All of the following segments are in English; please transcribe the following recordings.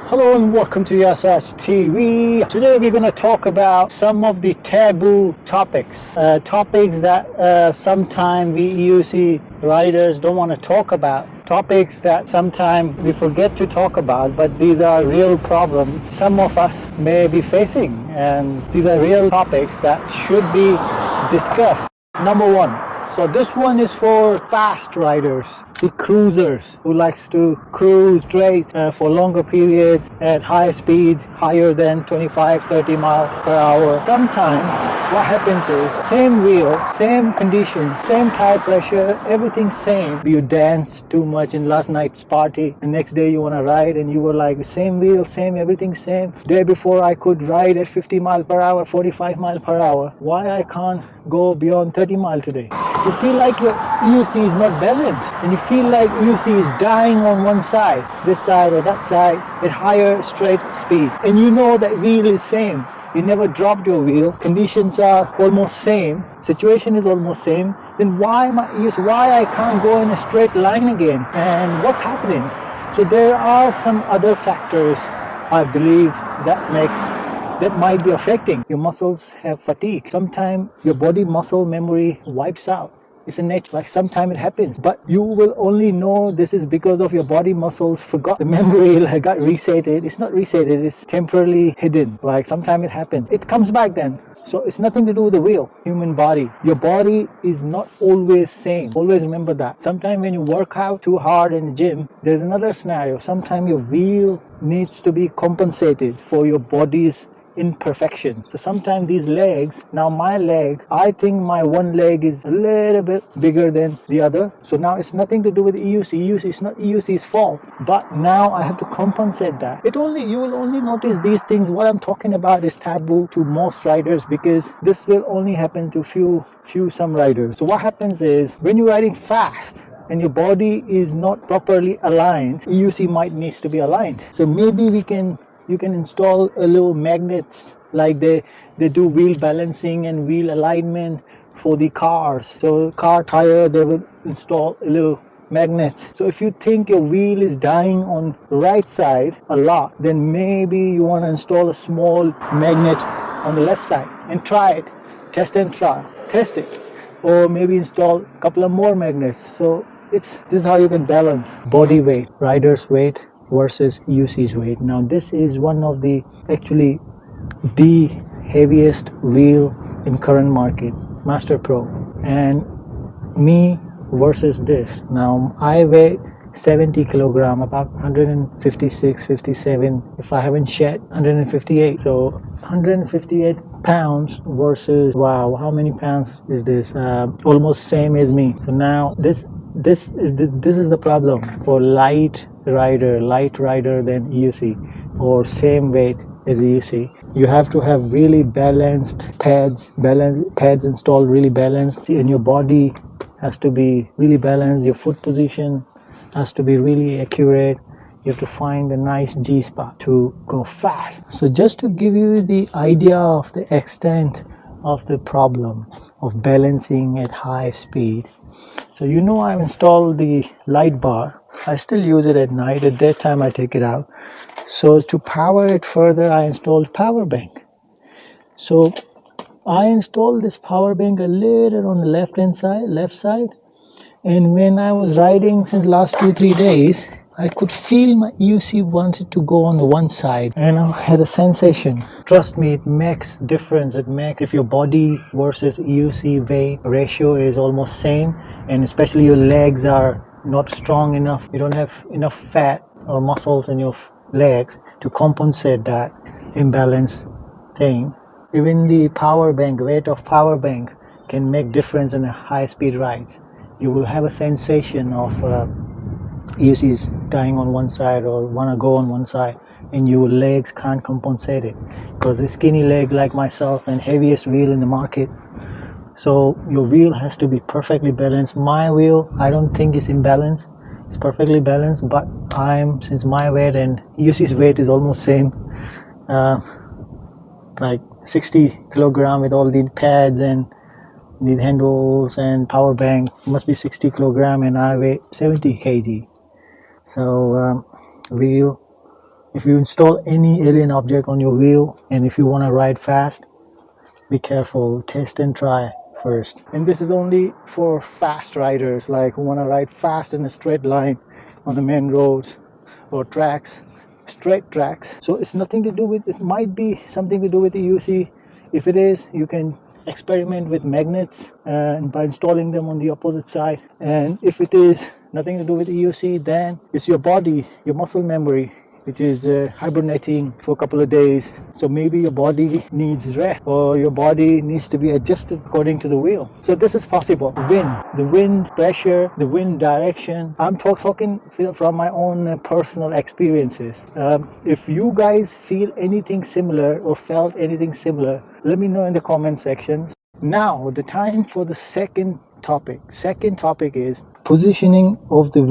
Hello and welcome to EUC TV. Today we're going to talk about some of the taboo topics, topics that sometimes we EUC riders don't want to talk about, topics that sometimes we forget to talk about, but these are real problems some of us may be facing, and these are real topics that should be discussed. Number one. So this one is for fast riders, the cruisers who likes to cruise straight for longer periods at high speed, higher than 25-30 miles per hour. Sometimes what happens is same wheel, same conditions, same tire pressure, everything same. You dance too much in last night's party, the next day you want to ride and you were like same wheel, same everything same. Day before I could ride at 50 miles per hour, 45 miles per hour. Why I can't go beyond 30 miles today? You feel like your EUC is not balanced, and you feel like EUC is dying on one side, this side or that side, at higher straight speed. And you know that wheel is same. You never dropped your wheel. Conditions are almost same. Situation is almost same. Then why I can't go in a straight line again? And what's happening? So there are some other factors, I believe, that might be affecting. Your muscles have fatigue. Sometimes your body muscle memory wipes out. It's a nature, like sometimes it happens, but you will only know this is because of your body muscles forgot the memory, like got resetted. It's not resetted, it's temporarily hidden. Like sometimes it happens, it comes back then. So it's nothing to do with the wheel, human body. Your body is not always same. Always remember that. Sometimes when you work out too hard in the gym, there's another scenario. Sometimes your wheel needs to be compensated for your body's imperfection. So sometimes these legs, now my leg, I think my one leg is a little bit bigger than the other. So now it's nothing to do with EUC. It's not EUC's fault. But now I have to compensate that. You will only notice these things. What I'm talking about is taboo to most riders because this will only happen to some riders. So what happens is when you're riding fast and your body is not properly aligned, EUC might needs to be aligned. So maybe you can install a little magnets like they do wheel balancing and wheel alignment for the cars. So car tire, they will install a little magnets. So if you think your wheel is dying on right side a lot, then maybe you want to install a small magnet on the left side and try it. Test it. Or maybe install a couple of more magnets. So this is how you can balance body weight, rider's weight versus EUC's weight. Now this is one of the heaviest wheel in current market, Master Pro, and me versus this. Now I weigh 70 kilogram, about 156, 57. If I haven't shed, 158. So 158 pounds versus, wow, how many pounds is this? Almost same as me. So now this is the problem for light rider than EUC or same weight as EUC. You have to have really balanced pads installed, really balanced, and your body has to be really balanced. Your foot position has to be really accurate. You have to find a nice G spot to go fast. So just to give you the idea of the extent of the problem of balancing at high speed. So I've installed the light bar. I still use it at night. At daytime I take it out. So to power it further, I installed power bank. So I installed this power bank a little on the left side. And when I was riding since last 2-3 days, I could feel my EUC wanted to go on the one side, and I had a sensation. Trust me, it makes difference. If your body versus EUC weight ratio is almost same, and especially your legs are not strong enough, you don't have enough fat or muscles in your legs to compensate that imbalance thing. Even the power bank, weight of power bank can make difference in a high speed rides. You will have a sensation of EUC is dying on one side or want to go on one side, and your legs can't compensate it because the skinny legs like myself and heaviest wheel in the market. So your wheel has to be perfectly balanced. My wheel, I don't think is imbalanced. It's perfectly balanced, but since my weight and EUC's weight is almost same, like 60 kilogram with all the pads and these handles and power bank, must be 60 kilogram, and I weigh 70 kg. So wheel If you install any alien object on your wheel and if you want to ride fast, be careful, test and try first. And this is only for fast riders, like who want to ride fast in a straight line on the main roads or tracks, straight tracks. So it's nothing to do with, it might be something to do with the EUC. If it is, you can experiment with magnets and by installing them on the opposite side. And if it is nothing to do with EUC, then it's your body, your muscle memory, which is hibernating for a couple of days. So maybe your body needs rest or your body needs to be adjusted according to the wheel. So this is possible. The wind pressure, the wind direction. I'm talking from my own personal experiences. If you guys feel anything similar or felt anything similar, let me know in the comment section. Now the time for the second topic. Second topic is positioning of the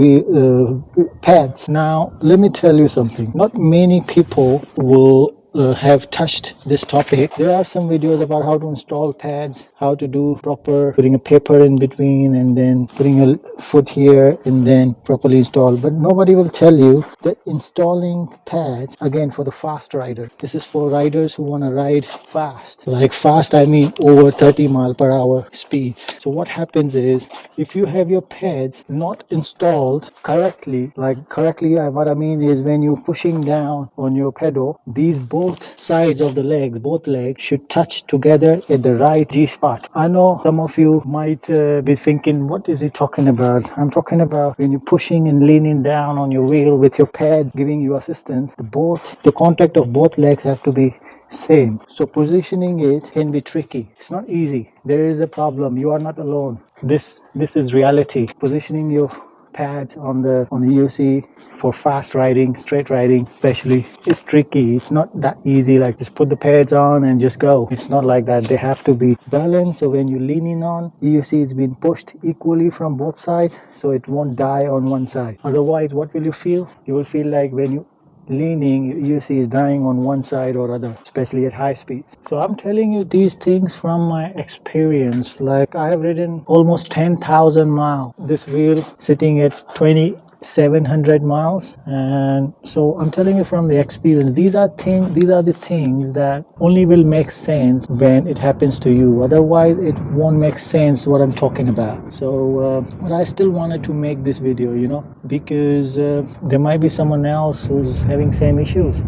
pads. Now let me tell you something, not many people will have touched this topic. There are some videos about how to install pads, how to do proper putting a paper in between and then putting a foot here and then properly install, but nobody will tell you that installing pads, again, for the fast rider, this is for riders who want to ride fast. Like fast, I mean over 30 mile per hour speeds. So what happens is, if you have your pads not installed correctly, what I mean is when you're pushing down on your pedal, these both sides of the legs, both legs should touch together at the right G spot. I know some of you might be thinking, what is he talking about? I'm talking about when you're pushing and leaning down on your wheel with your pad giving you assistance, the contact of both legs have to be same. So positioning it can be tricky. It's not easy. There is a problem. You are not alone. This is reality. Positioning your pads on the EUC for fast riding, straight riding especially, is tricky. It's not that easy, like just put the pads on and just go. It's not like that. They have to be balanced. So when you're leaning on, EUC is being pushed equally from both sides, so it won't die on one side. Otherwise, what will you feel? You will feel like when you leaning, you see is dying on one side or other, especially at high speeds. So I'm telling you these things from my experience. Like I have ridden almost 10,000 miles. This wheel sitting at 2,700 miles, and so I'm telling you from the experience. These are the things that only will make sense when it happens to you. Otherwise, it won't make sense what I'm talking about. So, but I still wanted to make this video, because there might be someone else who's having same issues.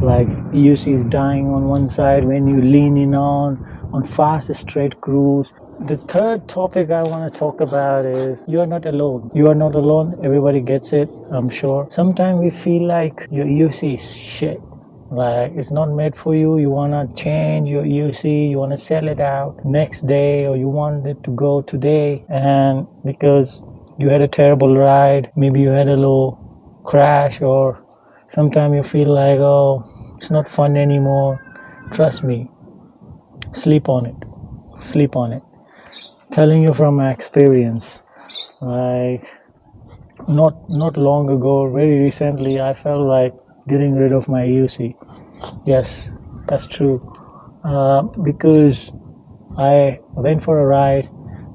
Like EUC is dying on one side when you lean in on fast straight cruise. The third topic I want to talk about is you're not alone. You are not alone. Everybody gets it, I'm sure. Sometimes we feel like your EUC is shit. Like it's not made for you. You want to change your EUC. You want to sell it out next day, or you want it to go today. And because you had a terrible ride, maybe you had a low crash, or sometimes you feel like, oh, it's not fun anymore. Trust me. Sleep on it. Sleep on it. Telling you from my experience, like not long ago, very recently, I felt like getting rid of my EUC. Yes, that's true. Because I went for a ride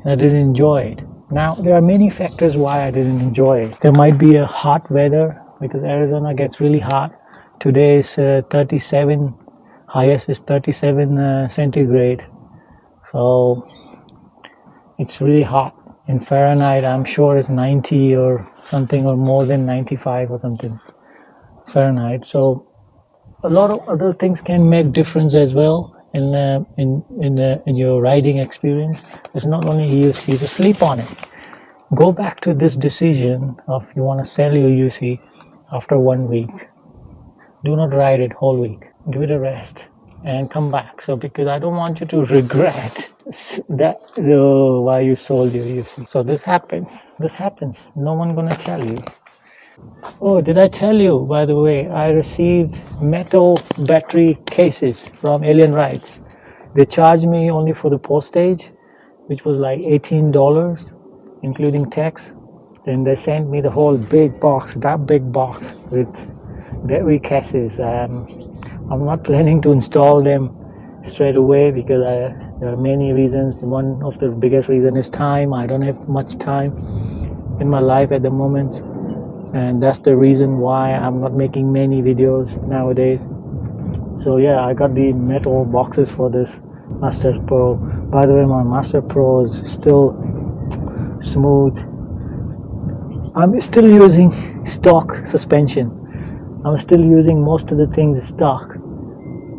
and I didn't enjoy it. Now, there are many factors why I didn't enjoy it. There might be a hot weather, because Arizona gets really hot. Today is 37, highest is 37 centigrade. So it's really hot. In Fahrenheit, I'm sure it's 90 or something, or more than 95 or something Fahrenheit. So a lot of other things can make difference as well in your riding experience. It's not only EUC. So sleep on it. Go back to this decision of you want to sell your EUC after 1 week. Do not ride it whole week. Give it a rest and come back. So because I don't want you to regret that why you sold your EUC. So this happens. No one gonna tell you. Oh, did I tell you, by the way, I received metal battery cases from Alien Rides. They charged me only for the postage, which was like $18 including tax. Then they sent me the whole big box, that big box with battery cases. I'm not planning to install them straight away because there are many reasons. One of the biggest reasons is time. I don't have much time in my life at the moment. and that's the reason why I'm not making many videos nowadays. So yeah, I got the metal boxes for this Master Pro. By the way, my Master Pro is still smooth. I'm still using stock suspension. I'm still using most of the things stock,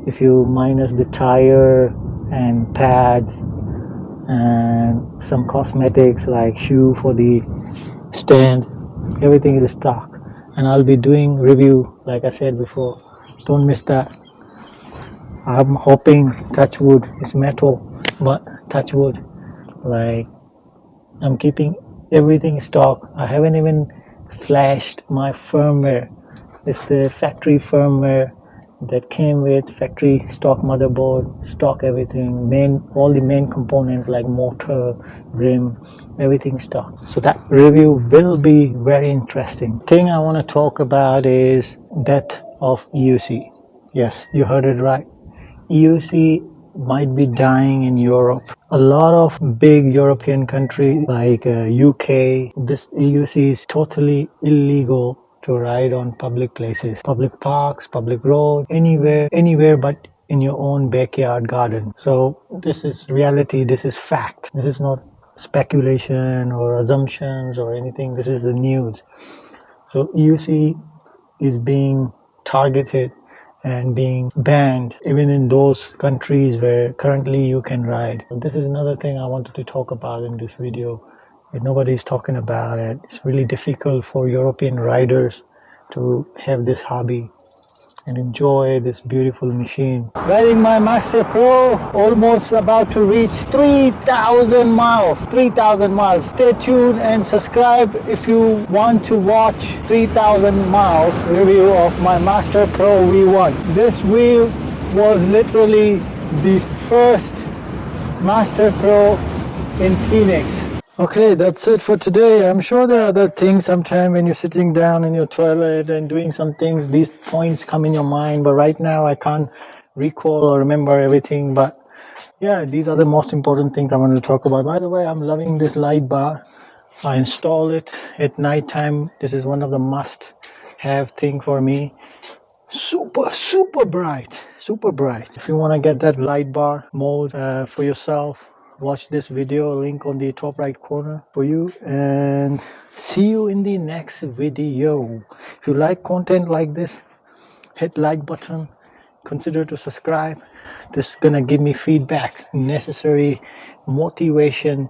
if you minus the tire and pads and some cosmetics like shoe for the stand. Everything is stock, and I'll be doing review like I said before. Don't miss that. I'm hoping, touch wood, it's metal, but touch wood, like I'm keeping everything stock. I haven't even flashed my firmware. It's the factory firmware that came with factory stock motherboard, stock everything, all the main components like motor, rim, everything stock. So that review will be very interesting. Thing I want to talk about is death of EUC. Yes, you heard it right. EUC might be dying in Europe. A lot of big European countries like UK, this EUC is totally illegal to ride on public places, public parks, public roads, anywhere but in your own backyard garden. So this is reality, this is fact. This is not speculation or assumptions or anything. This is the news. So EUC is being targeted and being banned even in those countries where currently you can ride. This is another thing I wanted to talk about in this video. Nobody's talking about it. It's really difficult for European riders to have this hobby and enjoy this beautiful machine. Riding my Master Pro, almost about to reach 3,000 miles. 3,000 miles. Stay tuned and subscribe if you want to watch 3,000 miles review of my Master Pro V1. This wheel was literally the first Master Pro in Phoenix. Okay, that's it for today. I'm sure there are other things sometime when you're sitting down in your toilet and doing some things, these points come in your mind, but right now I can't recall or remember everything. But yeah, these are the most important things I want to talk about. By the way, I'm loving this light bar. I install it at night time. This is one of the must have thing for me. Super bright, super bright. If you want to get that light bar mode for yourself, watch this video, link on the top right corner for you, and see you in the next video. If you like content like this, hit like button, consider to subscribe. This is gonna give me feedback, necessary motivation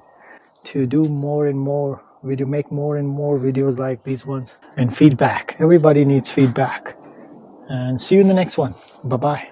to do more and more video, make more and more videos like these ones. And feedback, everybody needs feedback. And see you in the next one. Bye bye.